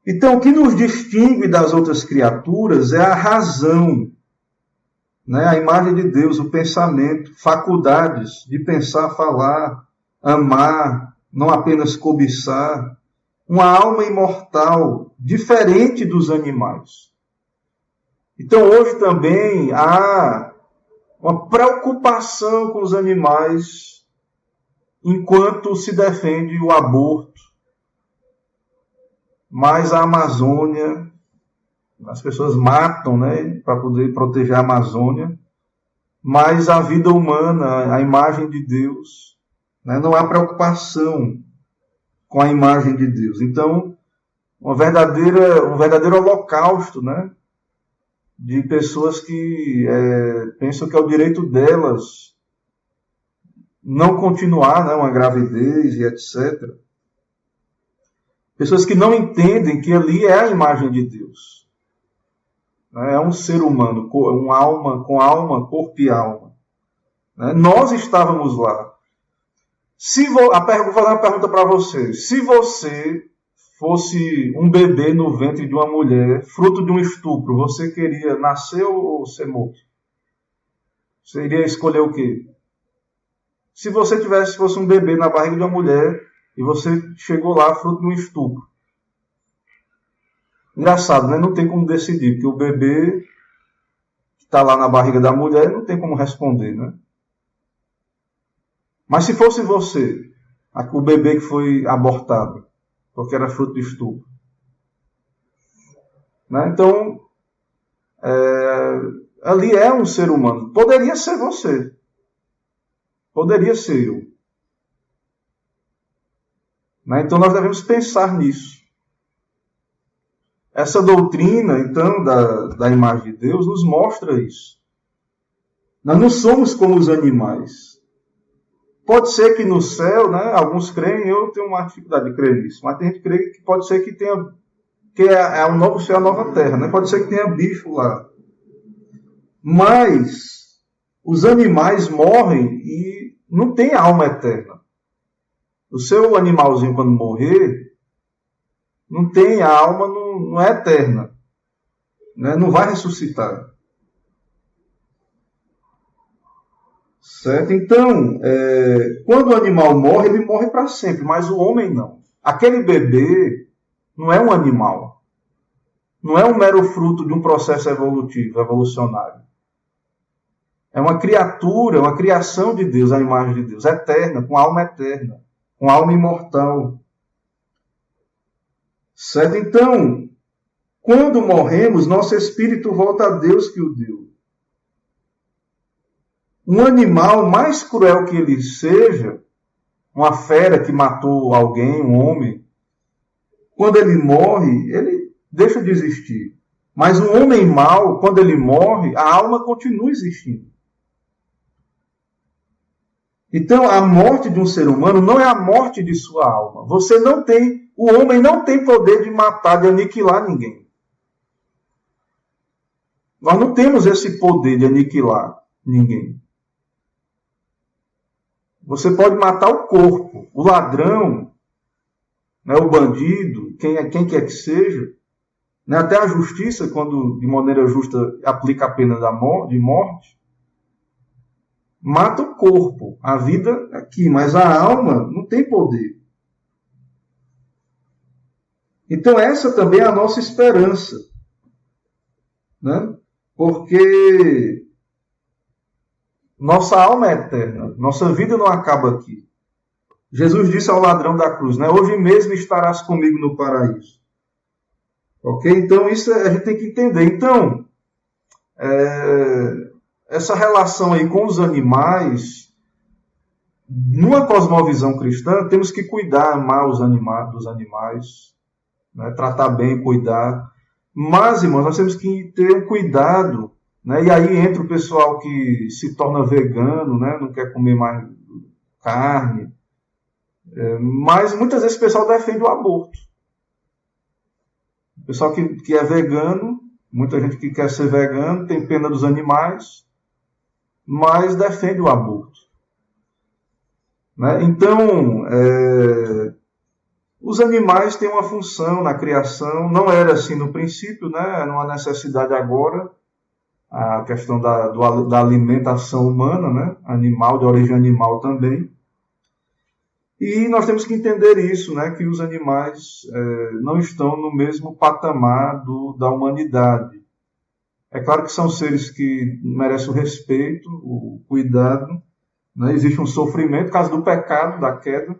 Então, o que nos distingue das outras criaturas é a razão, né? A imagem de Deus, o pensamento, faculdades de pensar, falar, amar, não apenas cobiçar. Uma alma imortal, diferente dos animais. Então, hoje também há uma preocupação com os animais enquanto se defende o aborto. Mas a Amazônia, as pessoas matam, né, para poder proteger a Amazônia, mas a vida humana, a imagem de Deus, né, não há preocupação com a imagem de Deus. Então, um verdadeiro holocausto, né, de pessoas que pensam que é o direito delas não continuar, né, uma gravidez e etc. Pessoas que não entendem que ali é a imagem de Deus. É um ser humano, com alma, corpo e alma. Nós estávamos lá. Vou fazer uma pergunta para você. Se você fosse um bebê no ventre de uma mulher, fruto de um estupro, você queria nascer ou ser morto? Você iria escolher o quê? Se você fosse um bebê na barriga de uma mulher e você chegou lá fruto de um estupro. Engraçado, né? Não tem como decidir, porque o bebê que está lá na barriga da mulher não tem como responder, né? Mas se fosse você, o bebê que foi abortado, porque era fruto de estupro. Né? Então, ali é um ser humano. Poderia ser você. Poderia ser eu. Né? Então, nós devemos pensar nisso. Essa doutrina, então, da imagem de Deus, nos mostra isso. Nós não somos como os animais. Pode ser que no céu, né, alguns creem, eu tenho uma dificuldade de crer nisso, mas tem gente que crê que pode ser que tenha, que é um novo céu, a nova terra, né? Pode ser que tenha bicho lá. Mas os animais morrem e não tem alma eterna. O seu animalzinho, quando morrer, não tem alma, não é eterna. Né? Não vai ressuscitar. Certo? Então, quando o animal morre, ele morre para sempre, mas o homem não. Aquele bebê não é um animal. Não é um mero fruto de um processo evolutivo, evolucionário. É uma criatura, uma criação de Deus, a imagem de Deus, eterna, com alma eterna, com alma imortal. Certo? Então, quando morremos, nosso espírito volta a Deus que o deu. Um animal, mais cruel que ele seja, uma fera que matou alguém, um homem, quando ele morre, ele deixa de existir. Mas um homem mau, quando ele morre, a alma continua existindo. Então, a morte de um ser humano não é a morte de sua alma. O homem não tem poder de matar, de aniquilar ninguém. Nós não temos esse poder de aniquilar ninguém. Você pode matar o corpo, o ladrão, né, o bandido, quem quer que seja. Né, até a justiça, quando de maneira justa aplica a pena de morte, mata o corpo, a vida aqui, mas a alma não tem poder. Então essa também é a nossa esperança. Né? Porque nossa alma é eterna, nossa vida não acaba aqui. Jesus disse ao ladrão da cruz, né? Hoje mesmo estarás comigo no paraíso. Ok? Então isso a gente tem que entender. Então, essa relação aí com os animais, numa cosmovisão cristã, temos que cuidar, amar dos animais, né? Tratar bem, cuidar. Mas, irmãos, nós temos que ter um cuidado. Né? E aí entra o pessoal que se torna vegano, né? Não quer comer mais carne. Mas muitas vezes o pessoal defende o aborto. O pessoal que é vegano, muita gente que quer ser vegano, tem pena dos animais, mas defende o aborto. Né? Então, os animais têm uma função na criação, não era assim no princípio, né? Era uma necessidade agora, a questão da alimentação humana, né? Animal, de origem animal também. E nós temos que entender isso, né? Que os animais não estão no mesmo patamar da humanidade. É claro que são seres que merecem o respeito, o cuidado, né? Existe um sofrimento por causa do pecado, da queda.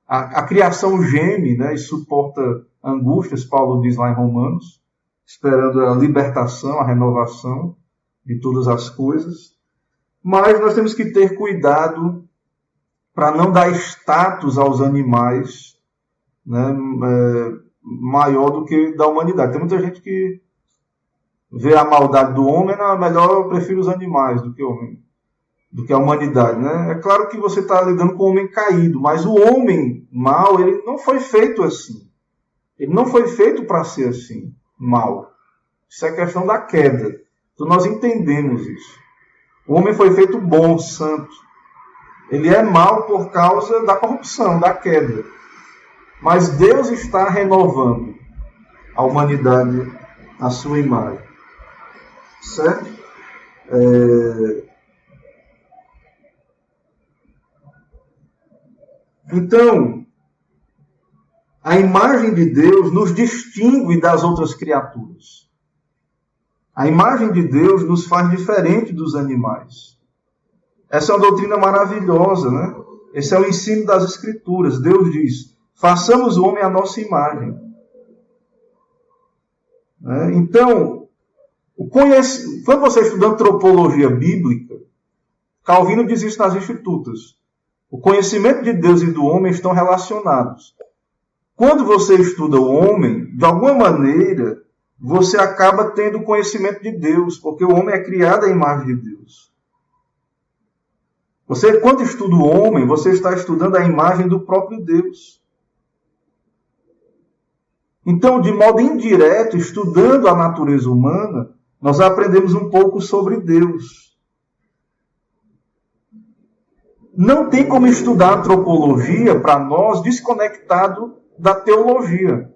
A criação geme, né, e suporta angústias, Paulo diz lá em Romanos, esperando a libertação, a renovação de todas as coisas. Mas nós temos que ter cuidado para não dar status aos animais, né, maior do que da humanidade. Tem muita gente que vê a maldade do homem, não, melhor eu prefiro os animais do que o homem. Do que a humanidade, né? É claro que você está lidando com o homem caído, mas o homem mau, ele não foi feito assim. Ele não foi feito para ser assim, mau. Isso é questão da queda. Então nós entendemos isso. O homem foi feito bom, santo. Ele é mau por causa da corrupção, da queda. Mas Deus está renovando a humanidade à sua imagem. Certo? Então, a imagem de Deus nos distingue das outras criaturas. A imagem de Deus nos faz diferente dos animais. Essa é uma doutrina maravilhosa, né? Esse é o ensino das Escrituras. Deus diz, façamos o homem à nossa imagem. Então, quando você estuda antropologia bíblica, Calvino diz isso nas Institutas. O conhecimento de Deus e do homem estão relacionados. Quando você estuda o homem, de alguma maneira, você acaba tendo conhecimento de Deus, porque o homem é criado à imagem de Deus. Você, quando estuda o homem, você está estudando a imagem do próprio Deus. Então, de modo indireto, estudando a natureza humana, nós aprendemos um pouco sobre Deus. Não tem como estudar antropologia para nós desconectado da teologia,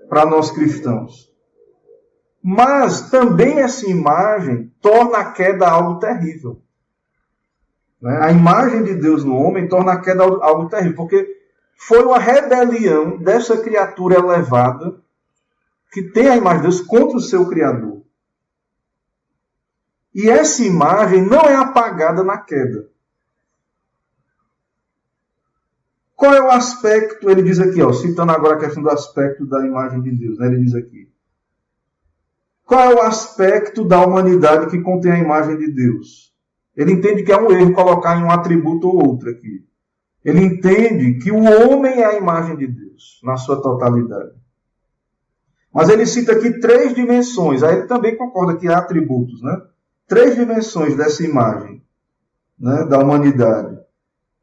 para nós cristãos. Mas também essa imagem torna a queda algo terrível. A imagem de Deus no homem torna a queda algo terrível, porque foi uma rebelião dessa criatura elevada que tem a imagem de Deus contra o seu Criador. E essa imagem não é apagada na queda. Qual é o aspecto? Ele diz aqui, citando agora a questão do aspecto da imagem de Deus, né? Ele diz aqui. Qual é o aspecto da humanidade que contém a imagem de Deus? Ele entende que é um erro colocar em um atributo ou outro aqui. Ele entende que o homem é a imagem de Deus, na sua totalidade. Mas ele cita aqui 3 dimensões. Aí ele também concorda que há atributos, né? 3 dimensões dessa imagem, né, da humanidade.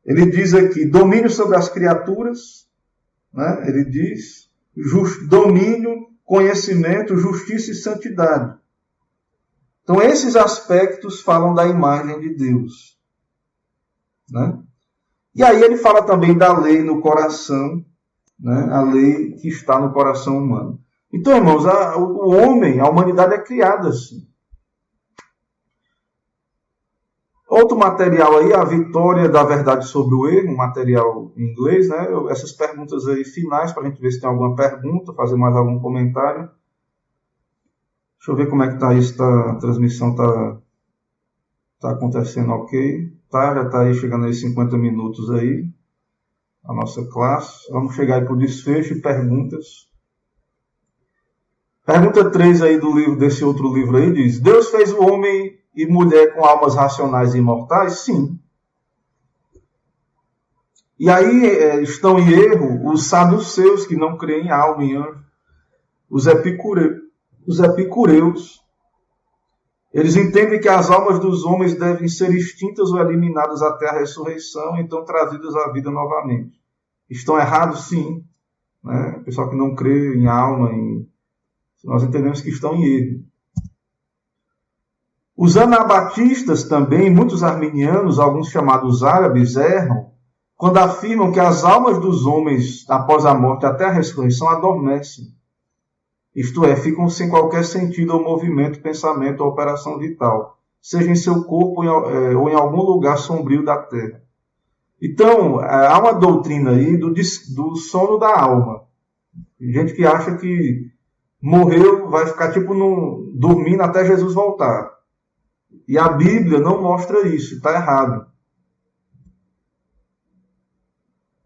Ele diz aqui, domínio sobre as criaturas, né? Ele diz, domínio, conhecimento, justiça e santidade. Então, esses aspectos falam da imagem de Deus. Né? E aí ele fala também da lei no coração, né? A lei que está no coração humano. Então, irmãos, o homem, a humanidade é criada assim. Outro material aí, a vitória da verdade sobre o erro, um material em inglês, né? Essas perguntas aí finais, para a gente ver se tem alguma pergunta, fazer mais algum comentário. Deixa eu ver como é que está isso, a transmissão está acontecendo ok. Já está aí chegando aí 50 minutos aí, a nossa classe. Vamos chegar aí para o desfecho e perguntas. Pergunta 3 aí do livro, desse outro livro aí, diz, Deus fez o homem e mulher com almas racionais e imortais? Sim. E aí estão em erro os saduceus, que não creem em alma e anjo. Os epicureus. Eles entendem que as almas dos homens devem ser extintas ou eliminadas até a ressurreição, então trazidas à vida novamente. Estão errados? Sim. Né? O pessoal que não crê em alma, nós entendemos que estão em erro. Os anabatistas também, muitos arminianos, alguns chamados árabes, erram quando afirmam que as almas dos homens, após a morte até a ressurreição, adormecem. Isto é, ficam sem qualquer sentido ou movimento, pensamento ou operação vital, seja em seu corpo ou em algum lugar sombrio da terra. Então, há uma doutrina aí do sono da alma. Tem gente que acha que morreu, vai ficar dormindo até Jesus voltar. E a Bíblia não mostra isso, está errado.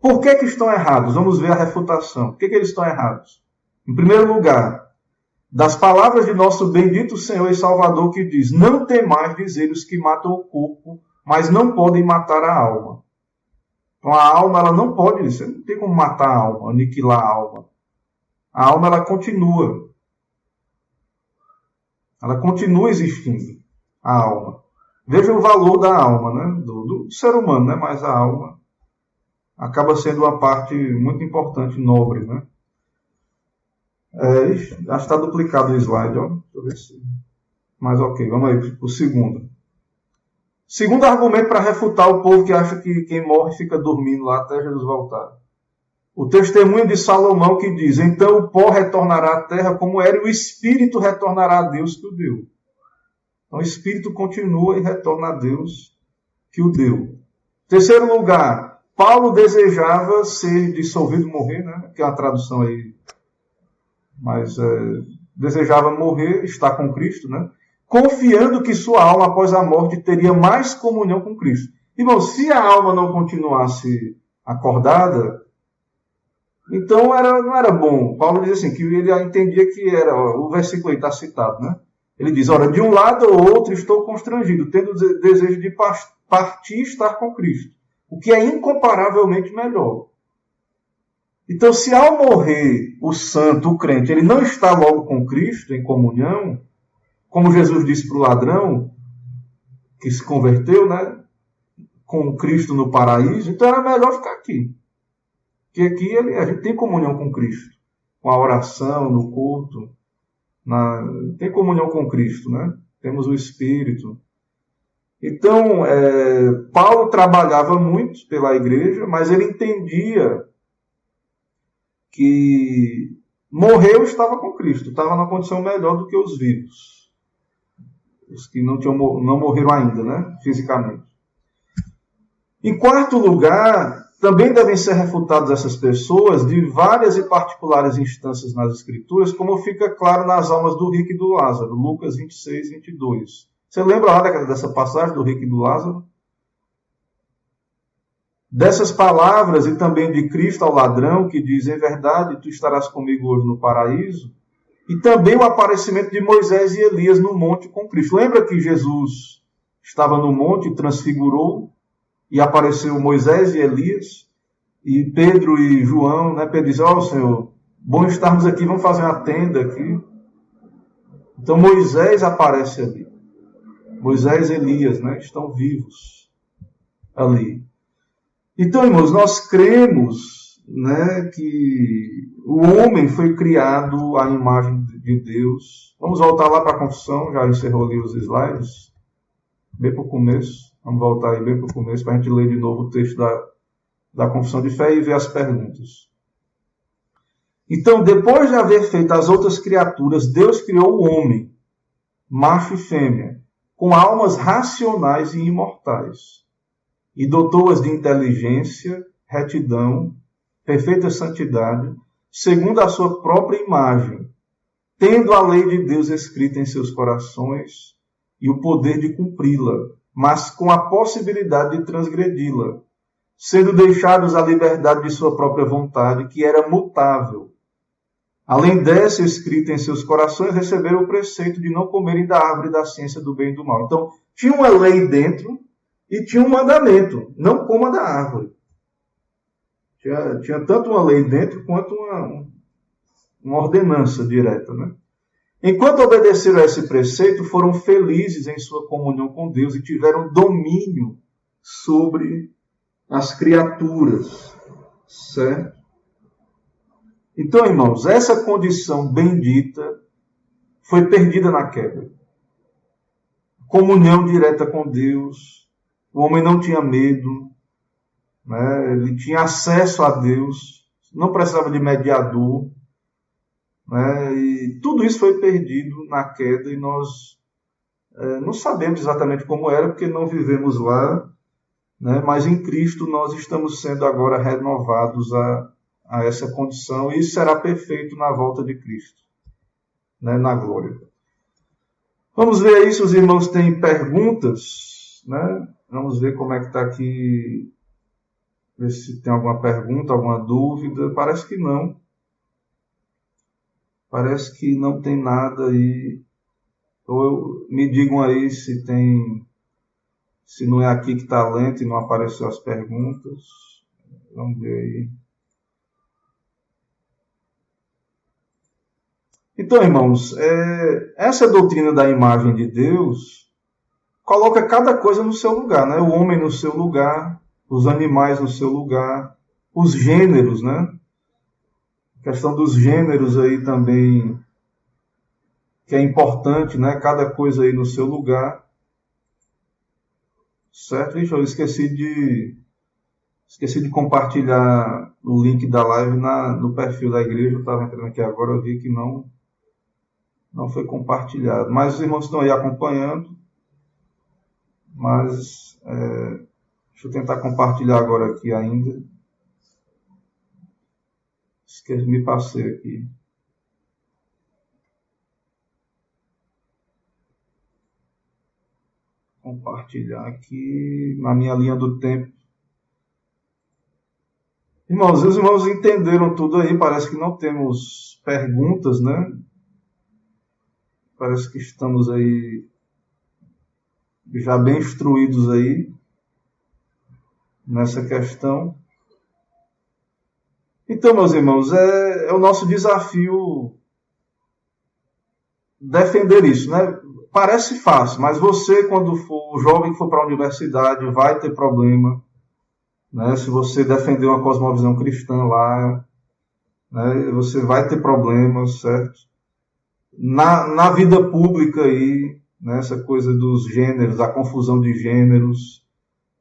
Por que estão errados? Vamos ver a refutação. Por que eles estão errados? Em primeiro lugar, das palavras de nosso bendito Senhor e Salvador que diz: não temais dizer os que matam o corpo, mas não podem matar a alma. Então a alma, ela não pode, você não tem como matar a alma, aniquilar a alma. A alma, ela continua. Ela continua existindo, a alma. Veja o valor da alma, né? Do ser humano, né? Mas a alma acaba sendo uma parte muito importante, nobre, né? Acho que está duplicado o slide, ó. Deixa eu ver se... Mas ok, vamos aí para o segundo. Segundo argumento para refutar o povo que acha que quem morre fica dormindo lá até Jesus voltar. O testemunho de Salomão que diz: então o pó retornará à terra como era, e o espírito retornará a Deus que o deu. Então o espírito continua e retorna a Deus que o deu. Terceiro lugar, Paulo desejava ser dissolvido, morrer, né? Que é uma tradução aí, mas desejava morrer, estar com Cristo, né? Confiando que sua alma após a morte teria mais comunhão com Cristo. Irmão, se a alma não continuasse acordada, então não era bom. Paulo diz assim, que ele entendia que era, o versículo aí está citado, né? Ele diz: ora, de um lado ou outro estou constrangido, tendo o desejo de partir e estar com Cristo, o que é incomparavelmente melhor. Então, se ao morrer o santo, o crente, ele não está logo com Cristo, em comunhão, como Jesus disse para o ladrão, que se converteu, né, com Cristo no paraíso, então era melhor ficar aqui. Porque aqui a gente tem comunhão com Cristo, com a oração, no culto, tem comunhão com Cristo, né? Temos o Espírito. Então, Paulo trabalhava muito pela igreja, mas ele entendia que morreu estava com Cristo, estava numa condição melhor do que os vivos. Os que não morreram ainda, né? Fisicamente. Em quarto lugar, também devem ser refutadas essas pessoas de várias e particulares instâncias nas Escrituras, como fica claro nas almas do rico e do Lázaro, Lucas 26, 22. Você lembra lá dessa passagem do rico e do Lázaro? Dessas palavras e também de Cristo ao ladrão, que diz: em verdade, tu estarás comigo hoje no paraíso. E também o aparecimento de Moisés e Elias no monte com Cristo. Lembra que Jesus estava no monte, transfigurou, e apareceu Moisés e Elias, e Pedro e João, né? Pedro diz: ó, Senhor, bom estarmos aqui, vamos fazer uma tenda aqui. Então Moisés aparece ali. Moisés e Elias, né? Estão vivos ali. Então, irmãos, nós cremos, né, que o homem foi criado à imagem de Deus. Vamos voltar lá para a confissão, já encerrou ali os slides, bem para o começo. Vamos voltar aí bem para o começo para a gente ler de novo o texto da confissão de fé e ver as perguntas. Então, depois de haver feito as outras criaturas, Deus criou o homem, macho e fêmea, com almas racionais e imortais, e dotou-as de inteligência, retidão, perfeita santidade, segundo a sua própria imagem, tendo a lei de Deus escrita em seus corações e o poder de cumpri-la, mas com a possibilidade de transgredi-la, sendo deixados à liberdade de sua própria vontade, que era mutável. Além dessa escrita em seus corações, receberam o preceito de não comerem da árvore da ciência do bem e do mal. Então, tinha uma lei dentro e tinha um mandamento: não coma da árvore. Tinha tanto uma lei dentro quanto uma ordenança direta, né? Enquanto obedeceram a esse preceito, foram felizes em sua comunhão com Deus e tiveram domínio sobre as criaturas, certo? Então, irmãos, essa condição bendita foi perdida na queda. Comunhão direta com Deus, o homem não tinha medo, né? Ele tinha acesso a Deus, não precisava de mediador, né? E tudo isso foi perdido na queda e nós não sabemos exatamente como era, porque não vivemos lá, né? Mas em Cristo nós estamos sendo agora renovados a essa condição, e isso será perfeito na volta de Cristo, né? Na glória. Vamos ver aí se os irmãos têm perguntas, né? Vamos ver como é que está aqui, ver se tem alguma pergunta, alguma dúvida. Parece que não. Parece que não tem nada aí. Ou me digam aí se tem, se não é aqui que está lento e não apareceu as perguntas. Vamos ver aí. Então, irmãos, essa doutrina da imagem de Deus coloca cada coisa no seu lugar, né? O homem no seu lugar, os animais no seu lugar, os gêneros, né? A questão dos gêneros aí também, que é importante, né? Cada coisa aí no seu lugar. Certo? Vixe, eu esqueci de compartilhar o link da live no perfil da igreja. Eu estava entrando aqui agora, eu vi que não foi compartilhado. Mas os irmãos estão aí acompanhando. Mas deixa eu tentar compartilhar agora aqui ainda. Me passei aqui. Compartilhar aqui na minha linha do tempo. Irmãos, os irmãos entenderam tudo aí. Parece que não temos perguntas, né? Parece que estamos aí já bem instruídos aí nessa questão. Então, meus irmãos, é o nosso desafio defender isso, né? Parece fácil, mas você, quando for o jovem que for para a universidade, vai ter problema, né? Se você defender uma cosmovisão cristã lá, né? Você vai ter problemas, certo? Na vida pública aí, né? Essa coisa dos gêneros, a confusão de gêneros.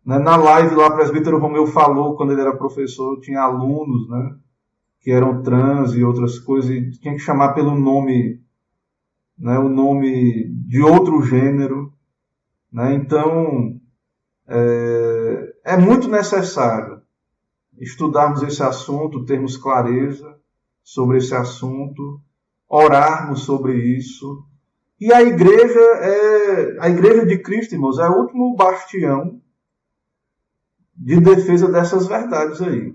Né? Na live lá, o presbítero Romeu falou, quando ele era professor, tinha alunos, né? Que eram trans e outras coisas, e tinha que chamar pelo nome, né? O nome de outro gênero. Né? Então, é muito necessário estudarmos esse assunto, termos clareza sobre esse assunto, orarmos sobre isso. E a igreja de Cristo, irmãos, é o último bastião de defesa dessas verdades aí.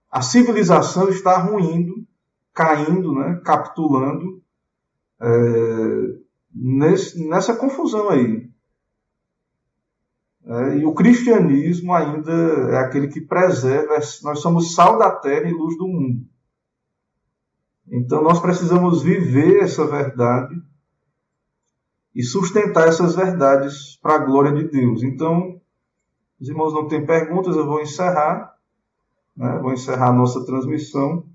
A civilização está ruindo, caindo, né, capitulando nessa confusão aí. E o cristianismo ainda é aquele que preserva, nós somos sal da terra e luz do mundo. Então nós precisamos viver essa verdade e sustentar essas verdades para a glória de Deus. Então, os irmãos não têm perguntas, eu vou encerrar, né? Vou encerrar a nossa transmissão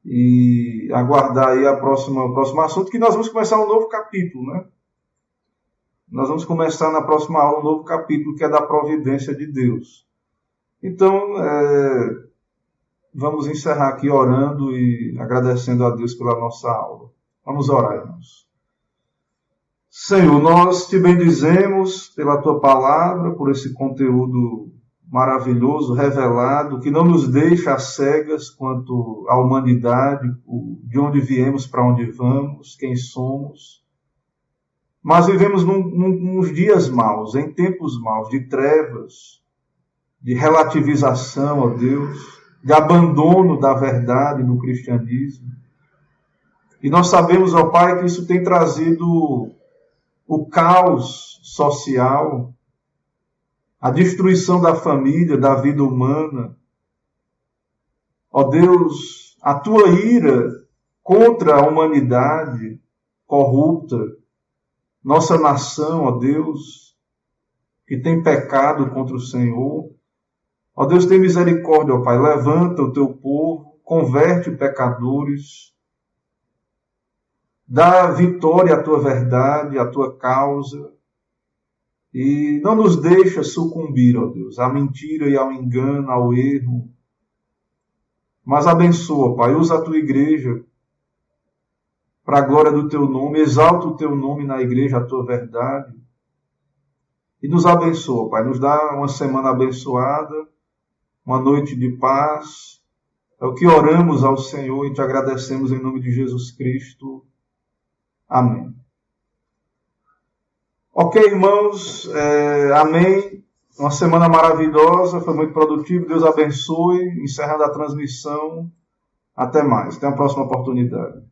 e aguardar aí o próximo assunto, que nós vamos começar um novo capítulo, né? Nós vamos começar na próxima aula um novo capítulo, que é da providência de Deus. Então, vamos encerrar aqui orando e agradecendo a Deus pela nossa aula. Vamos orar, irmãos. Senhor, nós te bendizemos pela tua palavra, por esse conteúdo maravilhoso, revelado, que não nos deixa às cegas quanto à humanidade, de onde viemos, para onde vamos, quem somos. Mas vivemos nos dias maus, em tempos maus, de trevas, de relativização, ó Deus, de abandono da verdade do cristianismo. E nós sabemos, ó Pai, que isso tem trazido o caos social, a destruição da família, da vida humana. Ó Deus, a tua ira contra a humanidade, corrupta, nossa nação, ó Deus, que tem pecado contra o Senhor. Ó Deus, tem misericórdia, ó Pai, levanta o teu povo, converte pecadores, dá vitória à tua verdade, à tua causa, e não nos deixa sucumbir, ó Deus, à mentira e ao engano, ao erro, mas abençoa, Pai, usa a tua igreja para a glória do teu nome, exalta o teu nome na igreja, a tua verdade, e nos abençoa, Pai, nos dá uma semana abençoada, uma noite de paz. É o que oramos ao Senhor e te agradecemos em nome de Jesus Cristo. Amém. Ok, irmãos, amém. Uma semana maravilhosa, foi muito produtivo. Deus abençoe. Encerrando a transmissão. Até mais. Até a próxima oportunidade.